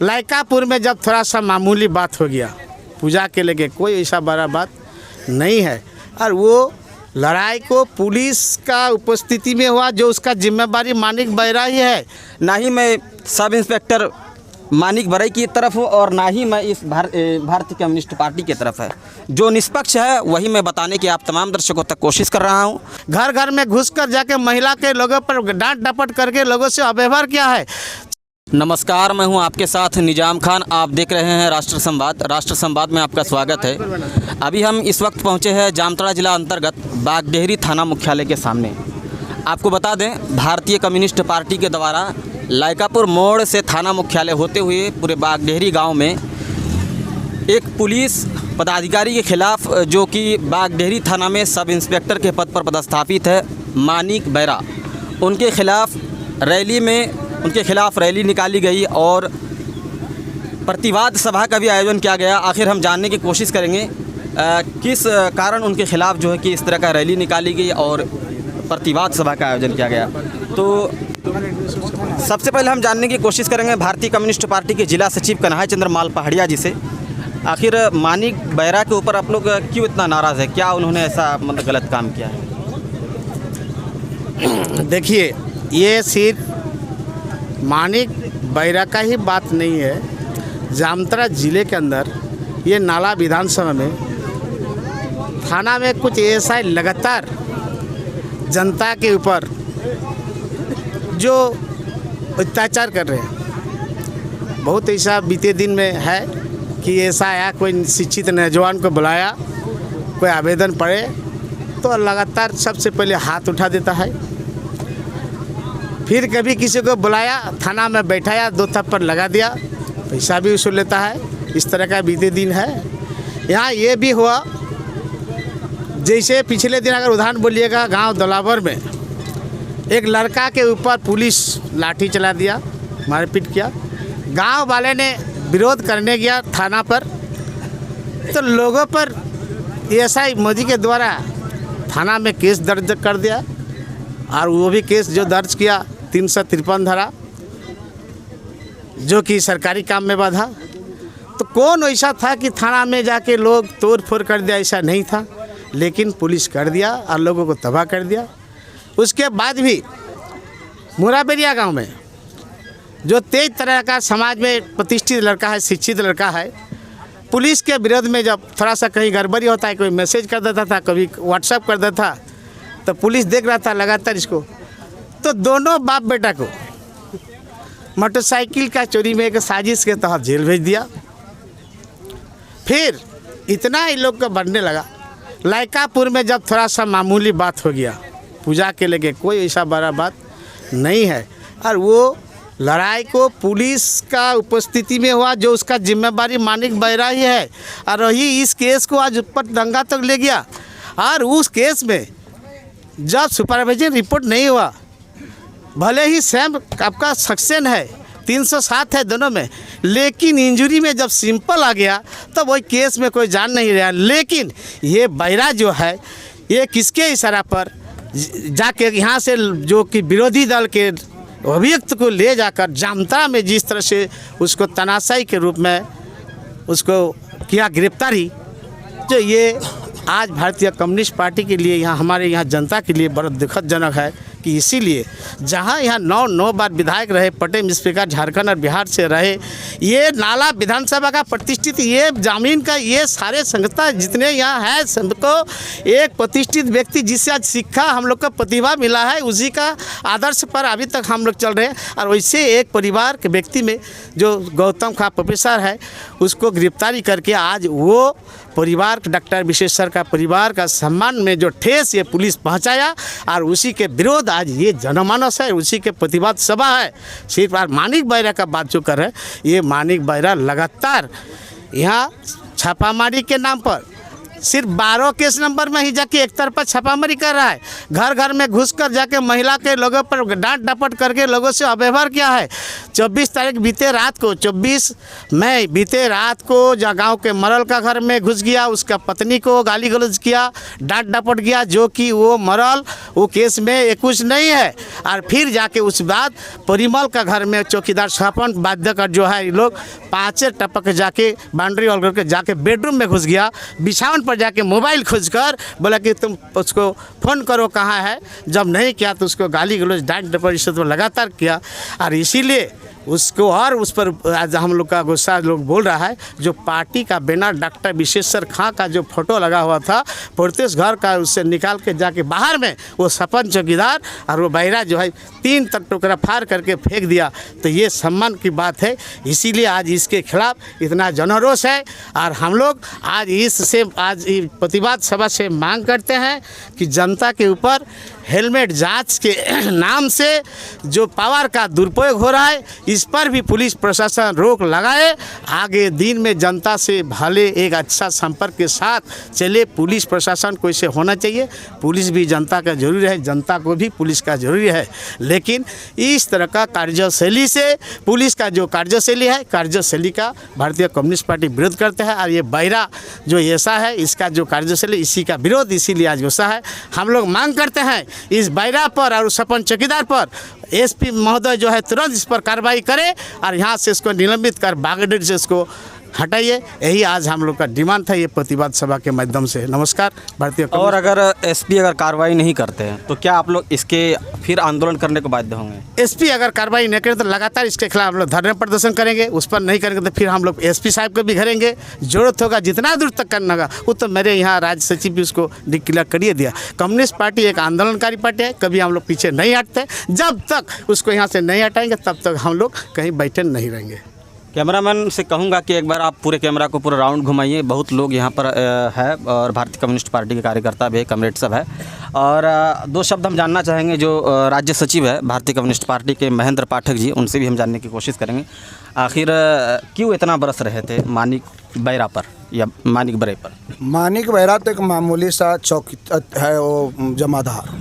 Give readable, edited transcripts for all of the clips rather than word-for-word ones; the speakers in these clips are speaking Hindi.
लायकापुर में जब थोड़ा सा मामूली बात हो गया, पूजा के लेके कोई ऐसा बड़ा बात नहीं है। और वो लड़ाई को पुलिस का उपस्थिति में हुआ, जो उसका जिम्मेवारी मानिक बैरा ही है। ना ही मैं सब इंस्पेक्टर मानिक बराई की तरफ हूँ और ना ही मैं इस भारतीय कम्युनिस्ट पार्टी की तरफ है। जो निष्पक्ष है वही मैं बताने की आप तमाम दर्शकों तक कोशिश कर रहा हूँ। घर घर में घुसकर जाके महिला के लोगों पर डांट डपट करके लोगों से अव्यवहार किया है। नमस्कार, मैं हूं आपके साथ निजाम खान। आप देख रहे हैं राष्ट्र संवाद। राष्ट्र संवाद में आपका स्वागत है। अभी हम इस वक्त पहुंचे हैं जामताड़ा जिला अंतर्गत बागडेहरी थाना मुख्यालय के सामने। आपको बता दें, भारतीय कम्युनिस्ट पार्टी के द्वारा लायकापुर मोड़ से थाना मुख्यालय होते हुए पूरे बागडेहरी गांव में एक पुलिस पदाधिकारी के खिलाफ, जो कि बागडेहरी थाना में सब इंस्पेक्टर के पद पर पदस्थापित है, मानिक बैरा, उनके खिलाफ रैली निकाली गई और प्रतिवाद सभा का भी आयोजन किया गया। आखिर हम जानने की कोशिश करेंगे किस कारण उनके खिलाफ जो है कि इस तरह का रैली निकाली गई और प्रतिवाद सभा का आयोजन किया गया। तो सबसे पहले हम जानने की कोशिश करेंगे भारतीय कम्युनिस्ट पार्टी के जिला सचिव कन्हैया चंद्र माल पहाड़िया जी से। आखिर मानिक बैरा के ऊपर आप लोग क्यों इतना नाराज़ है? क्या उन्होंने ऐसा मतलब गलत काम किया है? देखिए, ये सिर्फ मानिक बैरा का ही बात नहीं है। जामताड़ा जिले के अंदर ये नाला विधानसभा में थाना में कुछ ऐसा लगातार जनता के ऊपर जो अत्याचार कर रहे हैं, बहुत ऐसा बीते दिन में है कि ऐसा आया, कोई शिक्षित नौजवान को बुलाया, कोई आवेदन पड़े तो लगातार सबसे पहले हाथ उठा देता है। फिर कभी किसी को बुलाया, थाना में बैठाया, 2 थप्पड़ लगा दिया, पैसा भी वसूल लेता है। इस तरह का बीते दिन है। यहाँ ये भी हुआ, जैसे पिछले दिन अगर उदाहरण बोलिएगा, गांव दौलावर में एक लड़का के ऊपर पुलिस लाठी चला दिया, मारपीट किया। गांव वाले ने विरोध करने गया थाना पर, तो लोगों पर एएसआई मोदी के द्वारा थाना में केस दर्ज कर दिया। और वो भी केस जो दर्ज किया 353 धारा, जो कि सरकारी काम में बाधा। तो कौन ऐसा था कि थाना में जाके लोग तोड़ फोड़ कर दिया? ऐसा नहीं था, लेकिन पुलिस कर दिया और लोगों को तबाह कर दिया। उसके बाद भी मुराबेरिया गांव में जो तेज तरह का समाज में प्रतिष्ठित लड़का है, शिक्षित लड़का है, पुलिस के विरोध में जब थोड़ा सा कहीं गड़बड़ी होता है, कोई मैसेज कर देता था, कभी व्हाट्सएप कर देता था, तो पुलिस देख रहा था लगातार इसको, तो दोनों बाप बेटा को मोटरसाइकिल का चोरी में एक साजिश के तहत जेल भेज दिया। फिर इतना ही लोग को बढ़ने लगा। लायकापुर में जब थोड़ा सा मामूली बात हो गया, पूजा के लेके कोई ऐसा बड़ा बात नहीं है। और वो लड़ाई को पुलिस का उपस्थिति में हुआ, जो उसका जिम्मेवारी मानिक बैरा ही है। और वही इस केस को आज ऊपर दंगा तक ले गया। और उस केस में जब सुपरवाइजर रिपोर्ट नहीं हुआ, भले ही सेम आपका सक्सेन है, 307 है दोनों में, लेकिन इंजरी में जब सिंपल आ गया तब वही केस में कोई जान नहीं रहा। लेकिन ये बैरा जो है, ये किसके इशारा पर जाके यहाँ से जो कि विरोधी दल के अभियुक्त को ले जाकर जामताड़ा में जिस तरह से उसको तनाशाई के रूप में उसको किया गिरफ्तारी, जो ये आज भारतीय कम्युनिस्ट पार्टी के लिए, यहाँ हमारे यहाँ जनता के लिए बड़ा दुखदजनक है। कि इसीलिए जहाँ यहाँ 9 बार विधायक रहे, पटेल स्पीकर झारखंड और बिहार से रहे, ये नाला विधानसभा का प्रतिष्ठित, ये जमीन का, ये सारे संस्था जितने यहाँ हैं, सबको एक प्रतिष्ठित व्यक्ति जिससे आज शिक्षा हम लोग को प्रतिभा मिला है, उसी का आदर्श पर अभी तक हम लोग चल रहे हैं। और वैसे एक परिवार के व्यक्ति में जो गौतम खा प्रोफेसर है, उसको गिरफ्तारी करके आज वो परिवार, डॉक्टर विशेषकर का परिवार का सम्मान में जो ठेस ये पुलिस पहुंचाया, और उसी के विरोध आज ये जनमानस है, उसी के प्रतिवाद सभा है। सिर्फ मानिक बैरा का बात जो कर रहे हैं, ये मानिक बैरा लगातार यहाँ छापामारी के नाम पर सिर्फ 12 केस नंबर में ही जाके एक तरफा छापामारी कर रहा है। घर घर में घुसकर जाके महिला के लोगों पर डांट डपट करके लोगों से अव्यवहार किया है। 24 तारीख बीते रात को 24 मई बीते रात को गाँव के मरल का घर में घुस गया, उसका पत्नी को गाली गलौज किया, डांट डपट किया, जो कि वो मरल वो केस में एक कुछ नहीं है। और फिर जाके उस बाद परिमल का घर में चौकीदार छापन बाध्य कर जो है ये लोग 5 टपक जाके बाउंड्री वॉल करके जाके बेडरूम में घुस गया, बिछावन पर जाके मोबाइल खोज कर बोला कि तुम उसको फ़ोन करो कहाँ है। जब नहीं किया तो उसको गाली गलौज डांट डपट तो लगातार किया। और इसीलिए उसको और उस पर आज हम लोग का गुस्सा लोग बोल रहा है। जो पार्टी का बैनर डॉक्टर विशेश्वर खां का जो फोटो लगा हुआ था प्रत्येक घर का, उससे निकाल के जाके बाहर में वो सपन चौकीदार और वो बहिरा जो है 3 तक टुकड़ा फाड़ करके फेंक दिया। तो ये सम्मान की बात है। इसीलिए आज इसके खिलाफ इतना जनरोष है। और हम लोग आज इससे आज प्रतिवाद सभा से मांग करते हैं कि जनता के ऊपर हेलमेट जांच के नाम से जो पावर का दुरुपयोग हो रहा है, इस पर भी पुलिस प्रशासन रोक लगाए। आगे दिन में जनता से भले एक अच्छा संपर्क के साथ चले। पुलिस प्रशासन को इसे होना चाहिए। पुलिस भी जनता का जरूरी है, जनता को भी पुलिस का जरूरी है। लेकिन इस तरह का कार्यशैली से पुलिस का जो कार्यशैली है, कार्यशैली का भारतीय कम्युनिस्ट पार्टी विरोध करते हैं। और ये बहिरा जो ऐसा है, इसका जो कार्यशैली इसी का विरोध, इसीलिए आज गुस्सा है। हम लोग मांग करते हैं इस बहिरा पर और सपन चौकीदार पर एसपी महोदय जो है तुरंत इस पर कार्रवाई करे और यहाँ से इसको निलंबित कर बागेडरी से इसको हटाइए। यही आज हम लोग का डिमांड था ये प्रतिवाद सभा के माध्यम से। नमस्कार। भारतीय और अगर एसपी अगर कार्रवाई नहीं करते हैं तो क्या आप लोग इसके फिर आंदोलन करने को बाध्य होंगे? एसपी अगर कार्रवाई नहीं करे तो लगातार इसके खिलाफ हम लोग धरना प्रदर्शन करेंगे। उस पर नहीं करेंगे तो फिर हम लोग एसपी साहब को भी घेरेंगे। जरूरत होगा जितना दूर तक करना होगा वो तो मेरे यहाँ राज्य सचिव भी उसको डिक्लेयर करिए दिया। कम्युनिस्ट पार्टी एक आंदोलनकारी पार्टी है, कभी हम लोग पीछे नहीं हटते। जब तक उसको यहाँ से नहीं हटाएंगे तब तक हम लोग कहीं बैठे नहीं रहेंगे। कैमरामैन से कहूँगा कि एक बार आप पूरे कैमरा को पूरा राउंड घुमाइए। बहुत लोग यहाँ पर है और भारतीय कम्युनिस्ट पार्टी के कार्यकर्ता भी है, कमरेड सब है। और 2 शब्द हम जानना चाहेंगे जो राज्य सचिव है भारतीय कम्युनिस्ट पार्टी के महेंद्र पाठक जी, उनसे भी हम जानने की कोशिश करेंगे। आखिर क्यों इतना बरस रहे थे मानिक बेहरा पर या मानिक बरे पर? मानिक बेहरा तो एक मामूली सा चौकी है, वो जमादार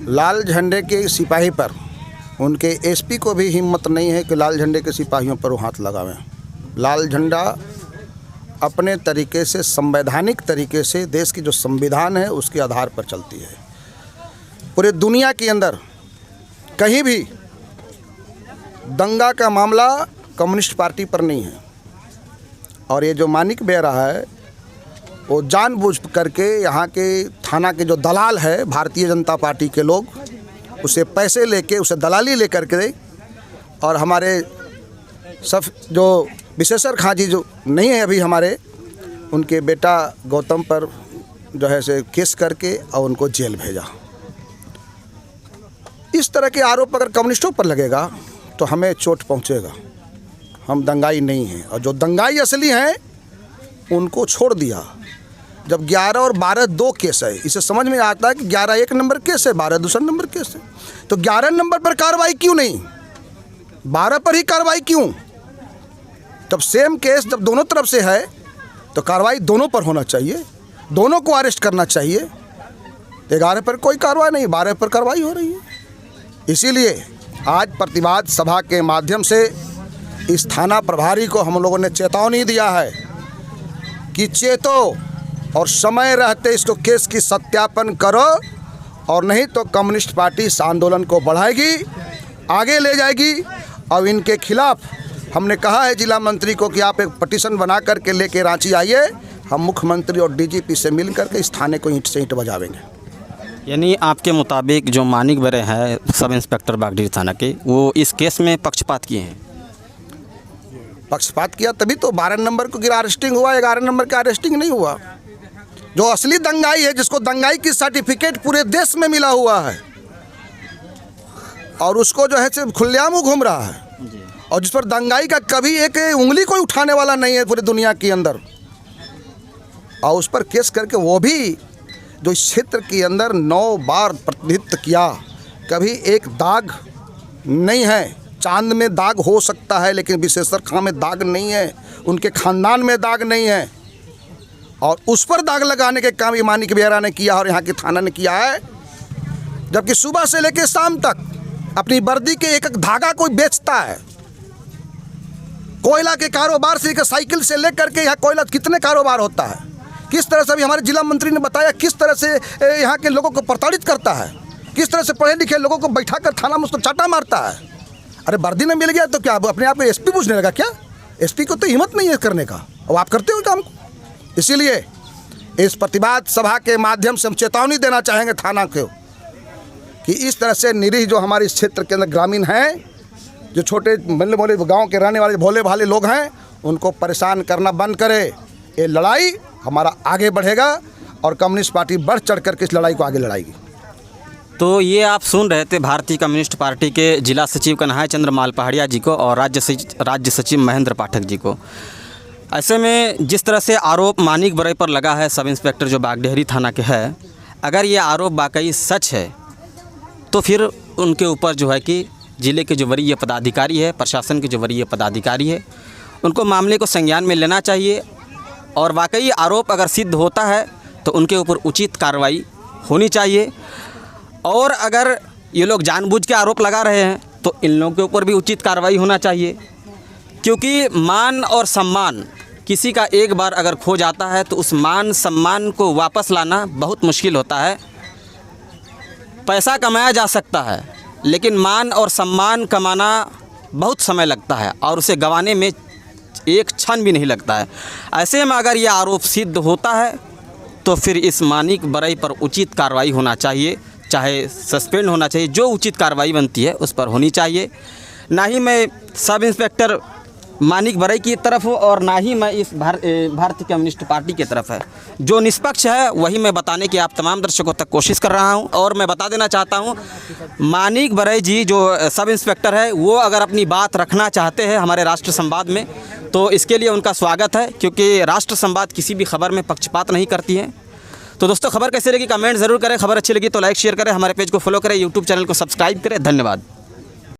लाल झंडे के सिपाही पर उनके एसपी को भी हिम्मत नहीं है कि लाल झंडे के सिपाहियों पर वो हाथ लगावें। लाल झंडा अपने तरीके से संवैधानिक तरीके से देश की जो संविधान है उसके आधार पर चलती है। पूरे दुनिया के अंदर कहीं भी दंगा का मामला कम्युनिस्ट पार्टी पर नहीं है। और ये जो मानिक बेहरा है वो जानबूझ करके यहाँ के थाना के जो दलाल है भारतीय जनता पार्टी के लोग, उसे पैसे लेके उसे दलाली लेकर के और हमारे सब जो विशेश्वर खां जी जो नहीं है अभी हमारे, उनके बेटा गौतम पर जो है से केस करके और उनको जेल भेजा। इस तरह के आरोप अगर कम्युनिस्टों पर लगेगा तो हमें चोट पहुंचेगा। हम दंगाई नहीं हैं और जो दंगाई असली हैं उनको छोड़ दिया। जब 11 और 12 2 केस है, इसे समझ में आता है कि 11 1 नंबर केस है, 12 दूसरा नंबर केस है। तो 11 नंबर पर कार्रवाई क्यों नहीं, 12 पर ही कार्रवाई क्यों? तब सेम केस जब दोनों तरफ से है तो कार्रवाई दोनों पर होना चाहिए, दोनों को अरेस्ट करना चाहिए। 11 पर कोई कार्रवाई नहीं, 12 पर कार्रवाई हो रही है। इसीलिए आज प्रतिवाद सभा के माध्यम से इस थाना प्रभारी को हम लोगों ने चेतावनी दिया है कि चेतो और समय रहते इसको केस की सत्यापन करो, और नहीं तो कम्युनिस्ट पार्टी इस आंदोलन को बढ़ाएगी, आगे ले जाएगी। और इनके खिलाफ हमने कहा है जिला मंत्री को कि आप एक पटिशन बना करके लेके रांची आइए, हम मुख्यमंत्री और डीजीपी से मिल करके इस थाने को ईंट से ईंट बजावेंगे। यानी आपके मुताबिक जो मानिक बेरे हैं सब इंस्पेक्टर बागडीह थाना के, वो इस केस में पक्षपात किए हैं? पक्षपात किया तभी तो 12 नंबर को गिरा अरेस्टिंग हुआ, 11 नंबर का अरेस्टिंग नहीं हुआ। जो असली दंगाई है, जिसको दंगाई की सर्टिफिकेट पूरे देश में मिला हुआ है और उसको जो है सिर्फ खुलेआम घूम रहा है, और जिस पर दंगाई का कभी एक उंगली कोई उठाने वाला नहीं है पूरी दुनिया के अंदर, और उस पर केस करके वो भी जो इस क्षेत्र के अंदर 9 बार प्रतिनिधित्व किया, कभी एक दाग नहीं है। चांद में दाग हो सकता है लेकिन विशेश्वर खां में दाग नहीं है, उनके खानदान में दाग नहीं है। और उस पर दाग लगाने के काम ये मानिक बेहरा ने किया और यहाँ के थाना ने किया है। जबकि सुबह से लेकर शाम तक अपनी वर्दी के एक एक धागा कोई बेचता है। कोयला के कारोबार से लेकर साइकिल से लेकर के यहाँ कोयला कितने कारोबार होता है। किस तरह से अभी हमारे जिला मंत्री ने बताया किस तरह से यहाँ के लोगों को प्रताड़ित करता है, किस तरह से पढ़े लिखे लोगों को बैठा कर थाना में उसको चाटा मारता है। अरे वर्दी में मिल गया तो क्या अपने आप को एसपी पूछने लगा क्या? एसपी को तो हिम्मत नहीं है करने का, और आप करते हो काम को। इसीलिए इस प्रतिवाद सभा के माध्यम से हम चेतावनी देना चाहेंगे थाना को कि इस तरह से निरीह जो हमारे इस क्षेत्र के अंदर ग्रामीण हैं, जो छोटे मल्ले मोले गाँव के रहने वाले भोले भाले लोग हैं, उनको परेशान करना बंद करे। ये लड़ाई हमारा आगे बढ़ेगा और कम्युनिस्ट पार्टी बढ़ चढ़ कर के इस लड़ाई को आगे लड़ाएगी। तो ये आप सुन रहे थे भारतीय कम्युनिस्ट पार्टी के जिला सचिव कन्हैया चंद्र माल पहाड़िया जी को और राज्य सचिव महेंद्र पाठक जी को। ऐसे में जिस तरह से आरोप मानिक बरई पर लगा है, सब इंस्पेक्टर जो बागडेहरी थाना के है, अगर ये आरोप वाकई सच है तो फिर उनके ऊपर जो है कि ज़िले के जो वरीय पदाधिकारी है, प्रशासन के जो वरीय पदाधिकारी है, उनको मामले को संज्ञान में लेना चाहिए और वाकई आरोप अगर सिद्ध होता है तो उनके ऊपर उचित कार्रवाई होनी चाहिए। और अगर ये लोग जानबूझ के आरोप लगा रहे हैं तो इन लोगों के ऊपर भी उचित कार्रवाई होना चाहिए, क्योंकि मान और सम्मान किसी का एक बार अगर खो जाता है तो उस मान सम्मान को वापस लाना बहुत मुश्किल होता है। पैसा कमाया जा सकता है लेकिन मान और सम्मान कमाना बहुत समय लगता है और उसे गंवाने में एक क्षण भी नहीं लगता है। ऐसे में अगर ये आरोप सिद्ध होता है तो फिर इस मानिक बरई पर उचित कार्रवाई होना चाहिए, चाहे सस्पेंड होना चाहिए, जो उचित कार्रवाई बनती है उस पर होनी चाहिए। ना ही मैं सब इंस्पेक्टर मानिक बरई की तरफ हूँ और ना ही मैं इस भारतीय कम्युनिस्ट पार्टी की तरफ है। जो निष्पक्ष है वही मैं बताने की आप तमाम दर्शकों तक कोशिश कर रहा हूँ। और मैं बता देना चाहता हूँ, मानिक बरई जी जो सब इंस्पेक्टर है वो अगर अपनी बात रखना चाहते हैं हमारे राष्ट्र संवाद में तो इसके लिए उनका स्वागत है, क्योंकि राष्ट्र संवाद किसी भी खबर में पक्षपात नहीं करती है। तो दोस्तों, खबर कैसी लगी कमेंट ज़रूर करें। खबर अच्छी लगी तो लाइक शेयर करें, हमारे पेज को फॉलो करें, यूट्यूब चैनल को सब्सक्राइब करें। धन्यवाद।